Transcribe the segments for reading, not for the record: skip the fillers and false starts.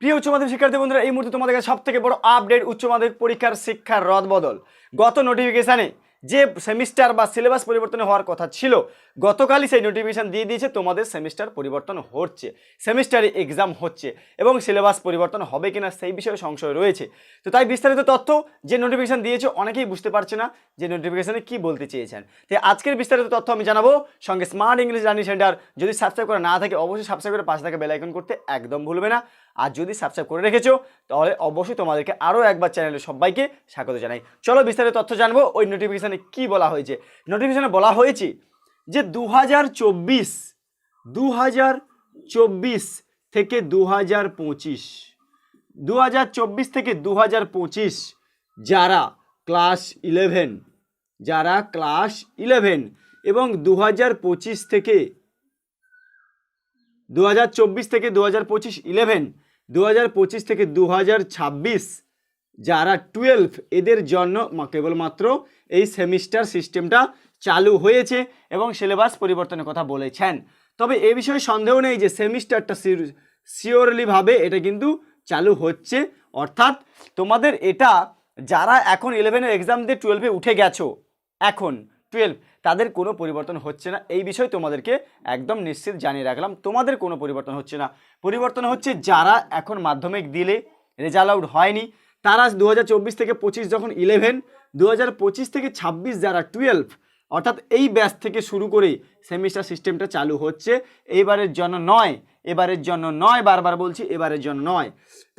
প্রিয় উচ্চ মাধ্যমিক শিক্ষার্থী বন্ধুরা, এই মুহূর্তে তোমাদের কাছে সবথেকে বড় আপডেট উচ্চ মাধ্যমিক পরীক্ষার শিক্ষার রদবদল। গত নোটিফিকেশানে যে সেমিস্টার বা সিলেবাস পরিবর্তন হওয়ার কথা ছিল, গতকালই সেই নোটিফিকেশান দিয়ে দিয়েছে তোমাদের সেমিস্টার পরিবর্তন হচ্ছে, সেমিস্টারে এক্সাম হচ্ছে এবং সিলেবাস পরিবর্তন হবে কিনা সেই বিষয়ে সংশয় রয়েছে। তো তাই বিস্তারিত তথ্য যে নোটিফিকেশান দিয়েছে অনেকেই বুঝতে পারছে না যে নোটিফিকেশানে কি বলতে চেয়েছেন। তাই আজকের বিস্তারিত তথ্য আমি জানাবো, সঙ্গে স্মার্ট ইংলিশ লার্নিং সেন্টার যদি সাবস্ক্রাইব করা না থাকে অবশ্যই সাবস্ক্রাইব করে পাশে থাকা বেল আইকন করতে একদম ভুলবে না। আর যদি সাবস্ক্রাইব করে রেখেছো তাহলে অবশ্যই তোমাদেরকে আরও একবার চ্যানেলে সবাইকে স্বাগত জানাই। চলো বিস্তারিত তথ্য জানবো। ওই নোটিফিকেশানে কি বলা হয়েছে? নোটিফিকেশানে বলা হয়েছে যে 2024 থেকে 2025 থেকে 2025 যারা ক্লাস 11 এবং 2024 থেকে 2025 11, 2025 থেকে 2026 যারা 12 এদের জন্য কেবলমাত্র এই সেমিস্টার সিস্টেমটা চালু হয়েছে এবং সিলেবাস পরিবর্তনের কথা বলেছেন। তবে এ বিষয়ে সন্দেহ নেই যে সেমিস্টারটা শিওরলিভাবে এটা কিন্তু চালু হচ্ছে। অর্থাৎ তোমাদের এটা যারা এখন 11-এর এক্সাম দিয়ে 12-এ উঠে গেছো, এখন 12 তাদের কোনো পরিবর্তন হচ্ছে না। এই বিষয়ে তোমাদেরকে একদম নিশ্চিত জানিয়ে রাখলাম, তোমাদের কোনো পরিবর্তন হচ্ছে না। পরিবর্তন হচ্ছে যারা এখন মাধ্যমিক দিলে রেজাল্ট আউট হয়নি, তারা 2024 থেকে 25 যখন 11, 2025 থেকে 26 যারা 12, অর্থাৎ এই ব্যাচ থেকে শুরু করে সেমিস্টার সিস্টেমটা চালু হচ্ছে। এবারের জন্য নয়, বারবার বলছি এবারের জন্য নয়।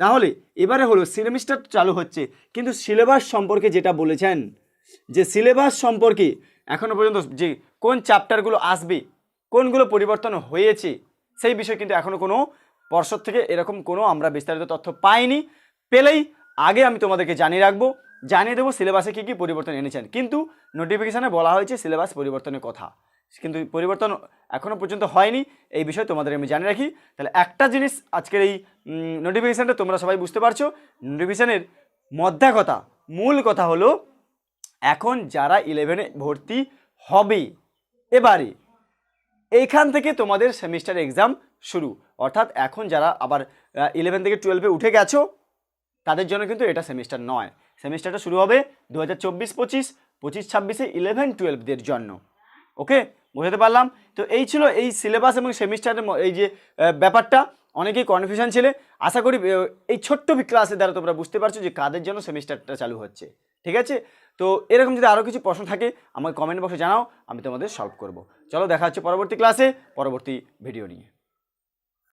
তাহলে এবারে হলো সেমিস্টার চালু হচ্ছে, কিন্তু সিলেবাস সম্পর্কে যেটা বলেছেন, যে সিলেবাস সম্পর্কে এখনো পর্যন্ত যে কোন চ্যাপ্টারগুলো আসবে, কোনগুলো পরিবর্তন হয়েছে, সেই বিষয়ে কিন্তু এখনো কোনো পর্ষদ থেকে এরকম কোনো আমরা বিস্তারিত তথ্য পাইনি। পেলেই আগে আমি তোমাদেরকে জানিয়ে দেবো সিলেবাসে কী কী পরিবর্তন এনেছেন। কিন্তু নোটিফিকেশানে বলা হয়েছে সিলেবাস পরিবর্তনের কথা, কিন্তু পরিবর্তন এখনও পর্যন্ত হয়নি। এই বিষয়ে তোমাদের আমি জানিয়ে রাখি। তাহলে একটা জিনিস আজকের এই নোটিফিকেশানটা তোমরা সবাই বুঝতে পারছো, নোটিফিকেশানের মূল কথা হলো এখন যারা 11-এ ভর্তি হবে এবারে, এইখান থেকে তোমাদের সেমিস্টার এক্সাম শুরু। অর্থাৎ এখন যারা আবার 11 থেকে 12-এ উঠে গেছো তাদের জন্য কিন্তু এটা সেমিস্টার নয়, সেমিস্টারটা শুরু হবে 2024-25, 25-26-এ 11-12দের জন্য। ওকে, বুঝতে পারলাম? তো এই ছিল এই সিলেবাস এবং সেমিস্টারের এই যে ব্যাপারটা। অনেকেই কনফিউশন ছিলে, আশা করি এই ছোট্ট ক্লাসের দ্বারা তোমরা বুঝতে পারছো যে কাদের জন্য সেমিস্টারটা চালু হচ্ছে। ঠিক আছে, তো এরকম যদি আরও কিছু প্রশ্ন থাকে আমাকে কমেন্ট বক্সে জানাও, আমি তোমাদের সলভ করব। চলো দেখা হচ্ছে পরবর্তী ক্লাসে, পরবর্তী ভিডিও নিয়ে।